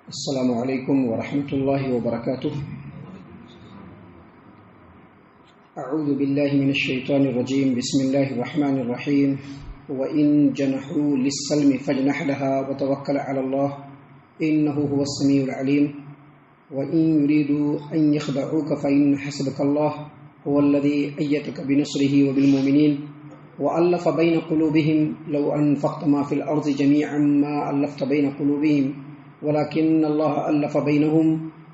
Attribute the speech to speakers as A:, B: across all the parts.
A: السلام علیکم ورحمۃ اللہ وبرکاتہ۔ اعوذ باللہ من الشیطان الرجیم، بسم اللہ الرحمن الرحیم۔ وَإِن جَنَحُوا لِلسَّلْمِ فَاجْنَحْ لَهَا وَتَوَكَّلْ عَلَى اللَّهِ إِنَّهُ هُوَ السَّمِيعُ الْعَلِيمُ۔ وَإِن يُرِيدُوا أَن يَخْدَعُوكَ فَإِنَّ حَسْبَكَ اللَّهُ هُوَ الَّذِي أَيَّدَكَ بِنَصْرِهِ وَبِالْمُؤْمِنِينَ وَأَلَّفَ بَيْنَ قُلُوبِهِمْ لَوْ أَنفَقْتَ مَا فِي الْأَرْضِ جَمِيعًا مَا أَلَّفْتَ بَيْنَ قُلُوبِهِمْ وَلَكِنَّ اللَّهَ أَلَّفَ بَيْنَهُمْ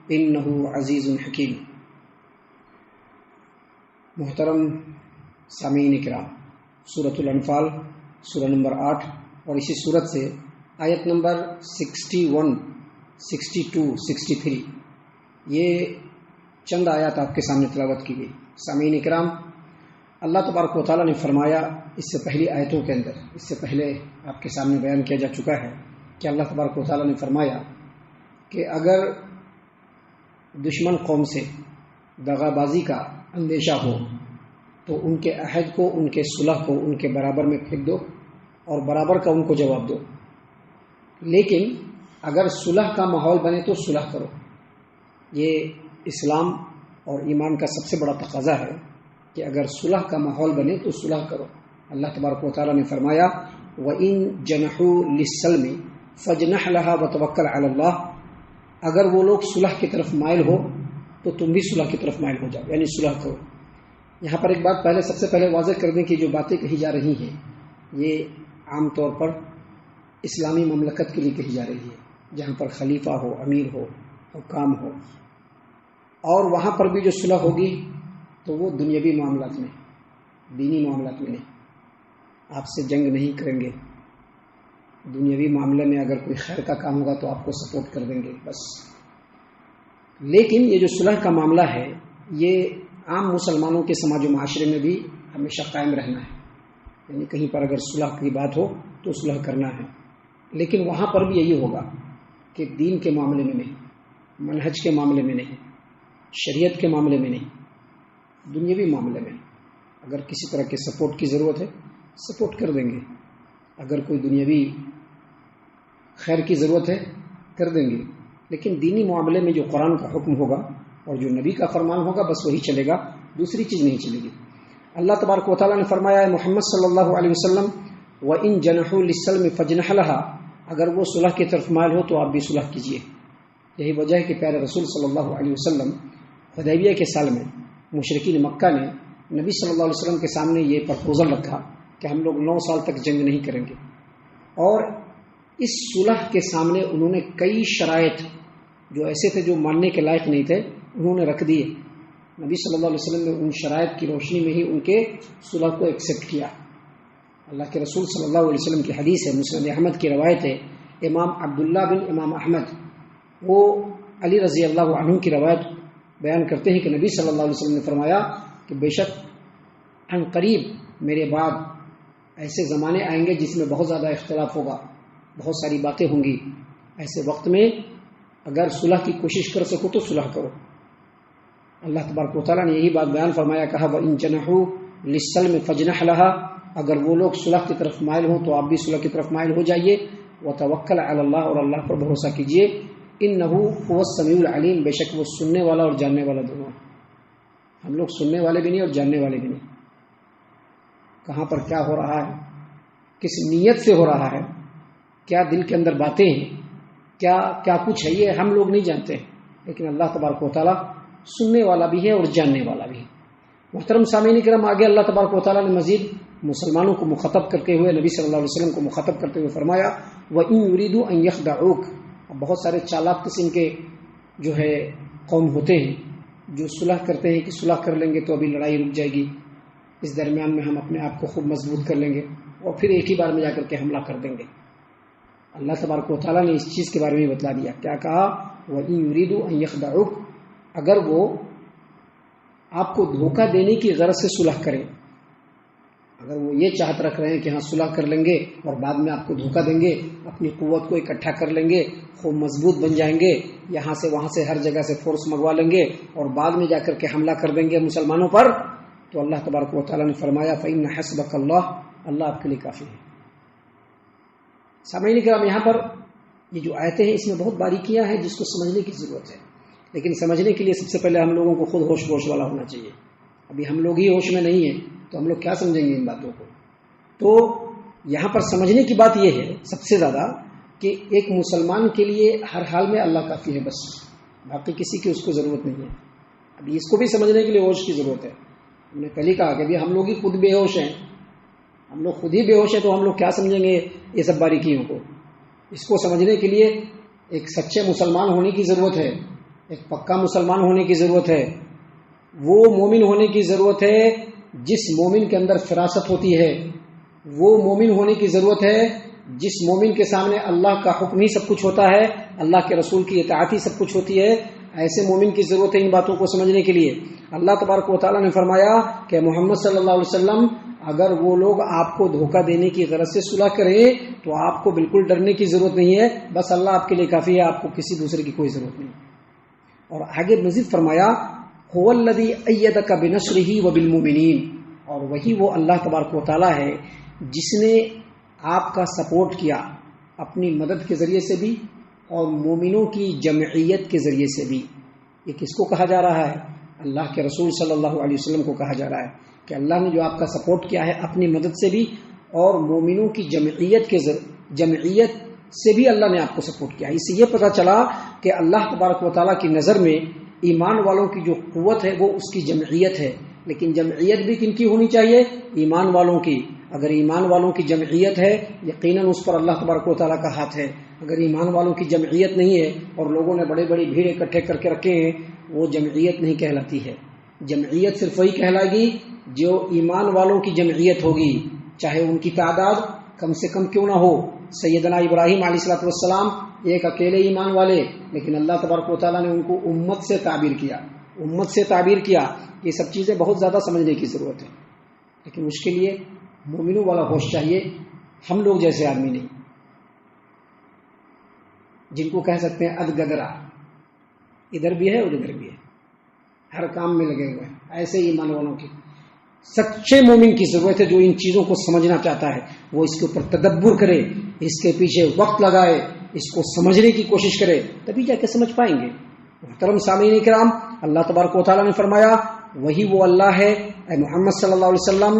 A: إِنَّهُ عَزِيزٌ حَكِيمٌ۔ محترم سامعین کرام، سورۃ الانفال سورہ نمبر 8 اور اسی سورت سے آیت نمبر 61، 62، 63 یہ چند آیات آپ کے سامنے تلاوت کی گئی۔ سامعین کرام، اللہ تبارک و تعالیٰ نے فرمایا اس سے پہلی آیتوں کے اندر، اس سے پہلے آپ کے سامنے بیان کیا جا چکا ہے کہ اللہ تبارک و تعالیٰ نے فرمایا کہ اگر دشمن قوم سے دغا بازی کا اندیشہ ہو تو ان کے عہد کو، ان کے صلح کو ان کے برابر میں پھینک دو اور برابر کا ان کو جواب دو، لیکن اگر صلح کا ماحول بنے تو صلح کرو۔ یہ اسلام اور ایمان کا سب سے بڑا تقاضا ہے کہ اگر صلح کا ماحول بنے تو صلح کرو۔ اللہ تبارک و تعالیٰ نے فرمایا وَإِن جَنَحُوا لِلسَّلْمِ فَاجْنَحْ لَهَا وَتَوَكَّلْ عَلَى اللَّهِ، اگر وہ لوگ صلح کی طرف مائل ہو تو تم بھی صلح کی طرف مائل ہو جاؤ، یعنی صلح کرو۔ یہاں پر ایک بات سب سے پہلے واضح کر دیں کہ جو باتیں کہی جا رہی ہیں یہ عام طور پر اسلامی مملکت کے لیے کہی جا رہی ہے، جہاں پر خلیفہ ہو، امیر ہو، حکام ہو، اور وہاں پر بھی جو صلح ہوگی تو وہ دنیاوی معاملات میں، دینی معاملات میں نہیں۔ آپ سے جنگ نہیں کریں گے، دنیاوی معاملے میں اگر کوئی خیر کا کام ہوگا تو آپ کو سپورٹ کر دیں گے بس۔ لیکن یہ جو صلح کا معاملہ ہے یہ عام مسلمانوں کے سماج و معاشرے میں بھی ہمیشہ قائم رہنا ہے، یعنی کہیں پر اگر صلح کی بات ہو تو صلح کرنا ہے، لیکن وہاں پر بھی یہی ہوگا کہ دین کے معاملے میں نہیں، منہج کے معاملے میں نہیں، شریعت کے معاملے میں نہیں، دنیاوی معاملے میں۔ اگر کسی طرح کے سپورٹ کی ضرورت ہے سپورٹ کر دیں گے، اگر کوئی دنیاوی خیر کی ضرورت ہے کر دیں گے، لیکن دینی معاملے میں جو قرآن کا حکم ہوگا اور جو نبی کا فرمان ہوگا بس وہی چلے گا، دوسری چیز نہیں چلے گی۔ اللہ تبارک و تعالیٰ نے فرمایا ہے محمد صلی اللہ علیہ وسلم وَإِن جَنَحُوا لِلسَّلْمِ فَاجْنَحْ لَهَا، اگر وہ صلح کی طرف مائل ہو تو آپ بھی صلح کیجئے۔ یہی وجہ ہے کہ پیارے رسول صلی اللہ علیہ وسلم حدیبیہ کے سال میں مشرکین مکہ نے نبی صلی اللہ علیہ وسلم کے سامنے یہ پرپوزل رکھا کہ ہم لوگ 9 سال تک جنگ نہیں کریں گے، اور اس صلح کے سامنے انہوں نے کئی شرائط جو ایسے تھے جو ماننے کے لائق نہیں تھے انہوں نے رکھ دیے۔ نبی صلی اللہ علیہ وسلم نے ان شرائط کی روشنی میں ہی ان کے صلح کو ایکسیپٹ کیا۔ اللہ کے رسول صلی اللہ علیہ وسلم کی حدیث ہے، مسند احمد کی روایت ہے، امام عبداللہ بن امام احمد وہ علی رضی اللہ عنہ کی روایت بیان کرتے ہیں کہ نبی صلی اللہ علیہ وسلم نے فرمایا کہ بے شک عن قریب میرے بعد ایسے زمانے آئیں گے جس میں بہت زیادہ اختلاف ہوگا، بہت ساری باتیں ہوں گی، ایسے وقت میں اگر صلح کی کوشش کر سکو تو صلح کرو۔ اللہ تبارک و تعالیٰ نے یہی بات بیان فرمایا، کہا وَإِن جَنَحُوا لِلسَّلْمِ فَاجْنَحْ لَهَا، اگر وہ لوگ صلح کی طرف مائل ہوں تو آپ بھی صلح کی طرف مائل ہو جائیے۔ وَتَوَكَّلْ عَلَى اللَّهِ، اور اللہ پر بھروسہ کیجیے۔ إِنَّهُ هُوَ السَّمِيعُ الْعَلِيمُ، بے شک وہ سننے والا اور جاننے والا دونوں ہے۔ ہم لوگ سننے والے بھی نہیں اور جاننے والے بھی نہیں۔ کہاں پر کیا ہو رہا ہے، کس نیت سے ہو رہا ہے، کیا دل کے اندر باتیں ہیں، کیا کچھ ہے، یہ ہم لوگ نہیں جانتے، لیکن اللہ تبارک و تعالیٰ سننے والا بھی ہے اور جاننے والا بھی ہے۔ محترم سامعین کرام، آگے اللہ تبارک و تعالیٰ نے مزید مسلمانوں کو مخاطب کرتے ہوئے، نبی صلی اللہ علیہ وسلم کو مخاطب کرتے ہوئے فرمایا وَإِن يُرِيدُوا أَن يَخْدَعُوكَ۔ اب بہت سارے چالاک قسم کے جو ہے قوم ہوتے ہیں جو صلح کرتے ہیں کہ صلح کر لیں گے تو ابھی لڑائی رک جائے گی، اس درمیان میں ہم اپنے آپ کو خوب مضبوط کر لیں گے اور پھر ایک ہی بار میں جا کر کے حملہ کر دیں گے۔ اللہ تبارک و تعالیٰ نے اس چیز کے بارے میں بتلا دیا، کیا کہا وَإِن يُرِيدُوا أَن يَخْدَعُوكَ، اگر وہ آپ کو دھوکہ دینے کی غرض سے صلح کریں، اگر وہ یہ چاہت رکھ رہے ہیں کہ ہاں صلح کر لیں گے اور بعد میں آپ کو دھوکہ دیں گے، اپنی قوت کو اکٹھا کر لیں گے، خوب مضبوط بن جائیں گے، یہاں سے وہاں سے ہر جگہ سے فورس منگوا لیں گے اور بعد میں جا کر کے حملہ کر دیں گے مسلمانوں پر، تو اللہ تبارک و تعالیٰ نے فرمایا فَإِنَّ حَسْبَكَ اللَّهُ، اللہ آپ کے لیے کافی ہے۔ سامعین کرام، یہاں پر یہ جو آیتیں ہیں اس میں بہت باریکیاں ہیں جس کو سمجھنے کی ضرورت ہے، لیکن سمجھنے کے لیے سب سے پہلے ہم لوگوں کو خود ہوش پوش والا ہونا چاہیے۔ ابھی ہم لوگ ہی ہوش میں نہیں ہیں تو ہم لوگ کیا سمجھیں گے ان باتوں کو؟ تو یہاں پر سمجھنے کی بات یہ ہے سب سے زیادہ کہ ایک مسلمان کے لیے ہر حال میں اللہ کافی ہے، بس باقی کسی کی اس کو ضرورت نہیں ہے۔ ابھی اس کو بھی سمجھنے کے لیے ہوش کی ضرورت ہے۔ ہم نے پہلے کہا کہ ابھی ہم لوگ ہی خود بے ہوش ہیں، ہم لوگ خود ہی بے ہوش ہیں، تو ہم لوگ کیا سمجھیں گے یہ سب باریکیوں کو؟ اس کو سمجھنے کے لیے ایک سچے مسلمان ہونے کی ضرورت ہے، ایک پکا مسلمان ہونے کی ضرورت ہے، وہ مومن ہونے کی ضرورت ہے جس مومن کے اندر فراست ہوتی ہے، وہ مومن ہونے کی ضرورت ہے جس مومن کے سامنے اللہ کا حکم ہی سب کچھ ہوتا ہے، اللہ کے رسول کی اطاعت ہی سب کچھ ہوتی ہے۔ ایسے مومن کی ضرورت ہے ان باتوں کو سمجھنے کے لیے۔ اللہ تبارک و تعالیٰ نے فرمایا کہ محمد صلی اللہ علیہ وسلم اگر وہ لوگ آپ کو دھوکہ دینے کی غرض سے صلح کریں تو آپ کو بالکل ڈرنے کی ضرورت نہیں ہے، بس اللہ آپ کے لیے کافی ہے، آپ کو کسی دوسرے کی کوئی ضرورت نہیں۔ اور آگے مزید فرمایا هو الذی ایدک بنصرہ وبالمؤمنین، اور وہی وہ اللہ تبارک و تعالیٰ ہے جس نے آپ کا سپورٹ کیا اپنی مدد کے ذریعے سے بھی اور مومنوں کی جمعیت کے ذریعے سے بھی۔ یہ کس کو کہا جا رہا ہے؟ اللہ کے رسول صلی اللہ علیہ وسلم کو کہا جا رہا ہے کہ اللہ نے جو آپ کا سپورٹ کیا ہے اپنی مدد سے بھی اور مومنوں کی جمعیت سے بھی اللہ نے آپ کو سپورٹ کیا۔ اس سے یہ پتہ چلا کہ اللہ تبارک و تعالیٰ کی نظر میں ایمان والوں کی جو قوت ہے وہ اس کی جمعیت ہے، لیکن جمعیت بھی کن کی ہونی چاہیے؟ ایمان والوں کی۔ اگر ایمان والوں کی جمعیت ہے یقیناً اس پر اللہ تبارک و تعالیٰ کا ہاتھ ہے۔ اگر ایمان والوں کی جمعیت نہیں ہے اور لوگوں نے بڑے بڑی بھیڑ اکٹھے کر کے رکھے ہیں، وہ جمعیت نہیں کہلاتی ہے۔ جمعیت صرف وہی کہلائے گی جو ایمان والوں کی جمعیت ہوگی، چاہے ان کی تعداد کم سے کم کیوں نہ ہو۔ سیدنا ابراہیم علیہ الصلوۃ والسلام ایک اکیلے ایمان والے، لیکن اللہ تبارک و تعالیٰ نے ان کو امت سے تعبیر کیا۔ یہ سب چیزیں بہت زیادہ سمجھنے کی ضرورت ہے، لیکن اس کے لیے مومنوں والا ہوش چاہیے، ہم لوگ جیسے آدمی نہیں، جن کو کہہ سکتے ہیں ادگدرا، ادھر بھی ہے اور ادھر بھی ہے، ہر کام میں لگے ہوئے ہیں۔ ایسے ایمان والوں کی سچے مومن کی ضرورت ہے جو ان چیزوں کو سمجھنا چاہتا ہے، وہ اس کے اوپر تدبر کرے، اس کے پیچھے وقت لگائے، اس کو سمجھنے کی کوشش کرے، تبھی جا کے سمجھ پائیں گے۔ محترم سامعین کرام، اللہ تبارک و تعالیٰ نے فرمایا وہی وہ اللہ ہے اے محمد صلی اللہ علیہ وسلم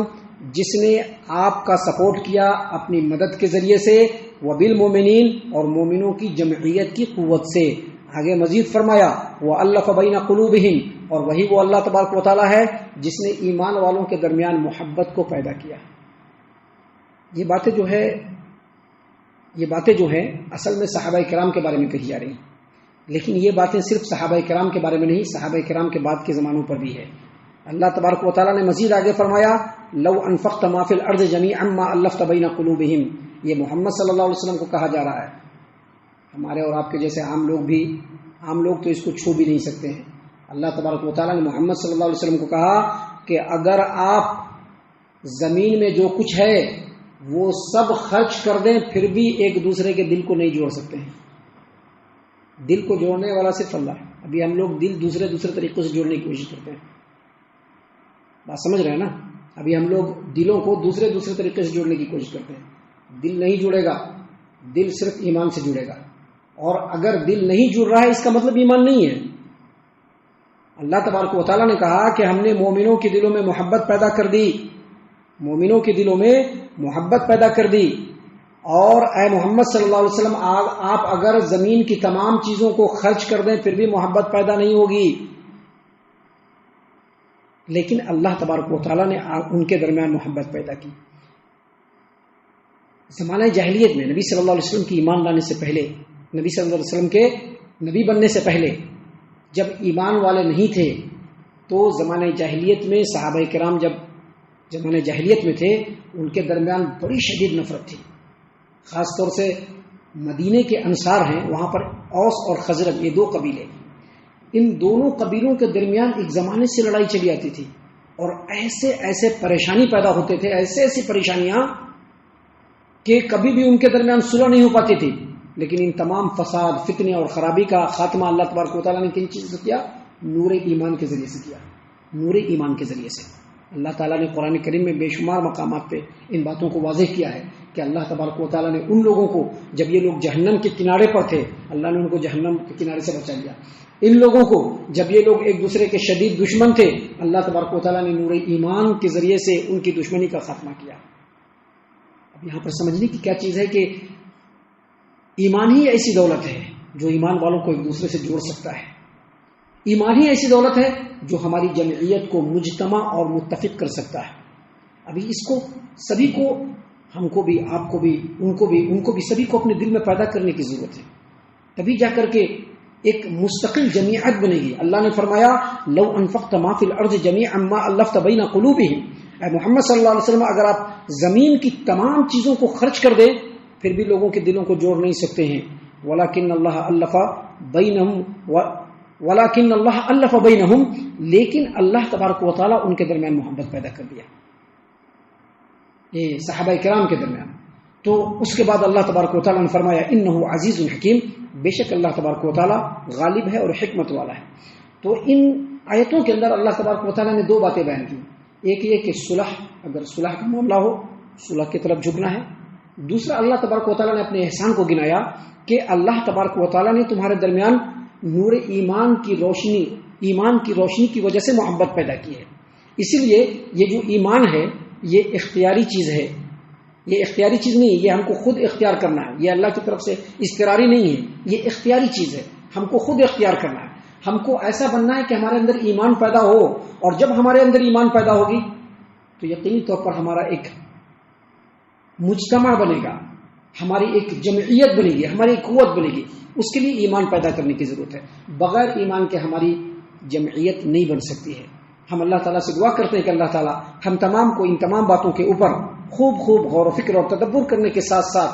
A: جس نے آپ کا سپورٹ کیا اپنی مدد کے ذریعے سے، وبالمؤمنین، اور مومنوں کی جمعیت کی قوت سے۔ آگے مزید فرمایا وَأَلَّفَ بَيْنَ قُلُوبِهِمْ، اور وہی وہ اللہ تبارک و تعالیٰ ہے جس نے ایمان والوں کے درمیان محبت کو پیدا کیا۔ یہ باتیں جو ہیں اصل میں صحابہ کرام کے بارے میں کہی جا رہی ہیں، لیکن یہ باتیں صرف صحابہ کرام کے بارے میں نہیں، صحابہ کرام کے بعد کے زمانوں پر بھی ہے۔ اللہ تبارک و تعالیٰ نے مزید آگے فرمایا لو انفقت ما فی الارض جمیعا ما الفت بین قلوبہم، یہ محمد صلی اللہ علیہ وسلم کو کہا جا رہا ہے۔ ہمارے اور آپ کے جیسے عام لوگ تو اس کو چھو بھی نہیں سکتے ہیں۔ اللہ تبارک و تعالیٰ نے محمد صلی اللہ علیہ وسلم کو کہا کہ اگر آپ زمین میں جو کچھ ہے وہ سب خرچ کر دیں پھر بھی ایک دوسرے کے دل کو نہیں جوڑ سکتے ہیں۔ دل کو جوڑنے والا صرف اللہ ہے۔ ابھی ہم لوگ دل دوسرے طریقوں سے جوڑنے کی کوشش کرتے ہیں، بات سمجھ رہے ہیں نا؟ ابھی ہم لوگ دلوں کو دوسرے طریقے سے جوڑنے کی کوشش کرتے ہیں۔ دل نہیں جڑے گا، دل صرف ایمان سے جڑے گا، اور اگر دل نہیں جڑ رہا ہے اس کا مطلب ایمان نہیں ہے۔ اللہ تبارک و تعالیٰ نے کہا کہ ہم نے مومنوں کے دلوں میں محبت پیدا کر دی، مومنوں کے دلوں میں محبت پیدا کر دی، اور اے محمد صلی اللہ علیہ وسلم آپ اگر زمین کی تمام چیزوں کو خرچ کر دیں پھر بھی محبت پیدا نہیں ہوگی۔ لیکن اللہ تبارک و تعالیٰ نے ان کے درمیان محبت پیدا کی۔ زمانہ جاہلیت میں نبی صلی اللہ علیہ وسلم کی ایمان لانے سے پہلے، نبی صلی اللہ علیہ وسلم کے نبی بننے سے پہلے جب ایمان والے نہیں تھے تو زمانہ جاہلیت میں صحابہ کرام جب زمانہ جاہلیت میں تھے ان کے درمیان بڑی شدید نفرت تھی۔ خاص طور سے مدینے کے انصار ہیں، وہاں پر اوس اور خزرج، یہ دو قبیلے، ان دونوں قبیلوں کے درمیان ایک زمانے سے لڑائی چلی آتی تھی، اور ایسے پریشانی پیدا ہوتے تھے، ایسی پریشانیاں کہ کبھی بھی ان کے درمیان صلح نہیں ہو پاتی تھی۔ لیکن ان تمام فساد، فتنے اور خرابی کا خاتمہ اللہ تبارک و تعالیٰ نے کن چیزوں سے کیا؟ نور ایمان کے ذریعے سے کیا، نور ایمان کے ذریعے سے۔ اللہ تعالیٰ نے قرآن کریم میں بے شمار مقامات پہ ان باتوں کو واضح کیا ہے کہ اللہ تبارک و تعالیٰ نے ان لوگوں کو، جب یہ لوگ جہنم کے کنارے پر تھے، اللہ نے ان کو جہنم کے کنارے سے بچا لیا. ان لوگوں کو جب یہ لوگ ایک دوسرے کے شدید دشمن تھے، اللہ تبارک و تعالیٰ نے نور ایمان کے ذریعے سے ان کی دشمنی کا خاتمہ کیا. اب یہاں پر سمجھنے کی کیا چیز ہے کہ ایمان ہی ایسی دولت ہے جو ایمان والوں کو ایک دوسرے سے جوڑ سکتا ہے. ایمان ہی ایسی دولت ہے جو ہماری جمعیت کو مجتمع اور متفق کر سکتا ہے. ابھی اس کو سبھی کو، ہم کو بھی، آپ کو بھی، ان کو بھی سبھی کو اپنے دل میں پیدا کرنے کی ضرورت ہے. تبھی جا کر کے ایک مستقل جمعیت بنے گی. اللہ نے فرمایا لو انفقت ما فی الارض جميعا ما الفت بین قلوبہم. اے محمد صلی اللہ علیہ وسلم، اگر آپ زمین کی تمام چیزوں کو خرچ کر دیں پھر بھی لوگوں کے دلوں کو جوڑ نہیں سکتے ہیں. ولکن اللہ الف بینہم، لیکن اللہ تبارک و تعالیٰ ان کے درمیان محبت پیدا کر دیا، یہ صحابہ کرام کے درمیان. تو اس کے بعد اللہ تبارک و تعالیٰ نے فرمایا انہ عزیز حکیم، بے شک اللہ تبارک و تعالیٰ غالب ہے اور حکمت والا ہے. تو ان آیتوں کے اندر اللہ تبارک و تعالیٰ نے دو باتیں بیان کی. ایک یہ کہ صلح، اگر صلح کا معاملہ ہو صلح کی طرف جھکنا ہے. دوسرا اللہ تبارک و تعالیٰ نے اپنے احسان کو گنایا کہ اللہ تبارک و تعالیٰ نے تمہارے درمیان نور ایمان کی روشنی کی وجہ سے محبت پیدا کی ہے. اسی لیے یہ جو ایمان ہے یہ اختیاری چیز ہے، یہ اختیاری چیز نہیں ہے، یہ ہم کو خود اختیار کرنا ہے. یہ اللہ کی طرف سے اضطراری نہیں ہے، یہ اختیاری چیز ہے، ہم کو خود اختیار کرنا ہے. ہم کو ایسا بننا ہے کہ ہمارے اندر ایمان پیدا ہو، اور جب ہمارے اندر ایمان پیدا ہوگی تو یقینی طور پر ہمارا ایک مجتمع بنے گا، ہماری ایک جمعیت بنے گی، ہماری ایک قوت بنے گی. اس کے لیے ایمان پیدا کرنے کی ضرورت ہے. بغیر ایمان کے ہماری جمعیت نہیں بن سکتی ہے. ہم اللہ تعالیٰ سے دعا کرتے ہیں کہ اللہ تعالیٰ ہم تمام کو ان تمام باتوں کے اوپر خوب غور و فکر اور تدبر کرنے کے ساتھ ساتھ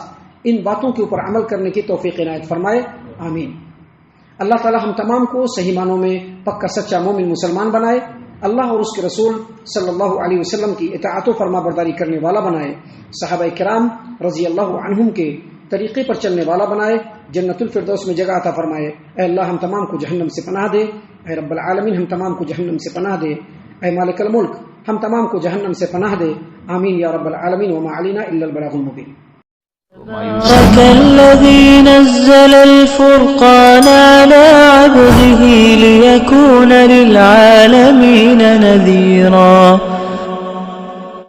A: ان باتوں کے اوپر عمل کرنے کی توفیق عنایت فرمائے، آمین. اللہ تعالیٰ ہم تمام کو صحیح معنوں میں پکا سچا مومن مسلمان بنائے، اللہ اور اس کے رسول صلی اللہ علیہ وسلم کی اطاعت و فرما برداری کرنے والا بنائے، صحابہ کرام رضی اللہ عنہم کے طریقے پر چلنے والا بنائے، جنت الفردوس میں جگہ عطا فرمائے. اے اللہ ہم تمام کو جہنم سے پناہ دے، اے رب العالمین ہم تمام کو جہنم سے پناہ دے، اے مالک الملک ہم تمام کو جہنم سے پناہ دے، آمین یا رب العالمین. وما علینا الا البلاغ المبین.
B: تبارك الذي نزل الفرقان على عبده ليكون للعالمين نذيرا.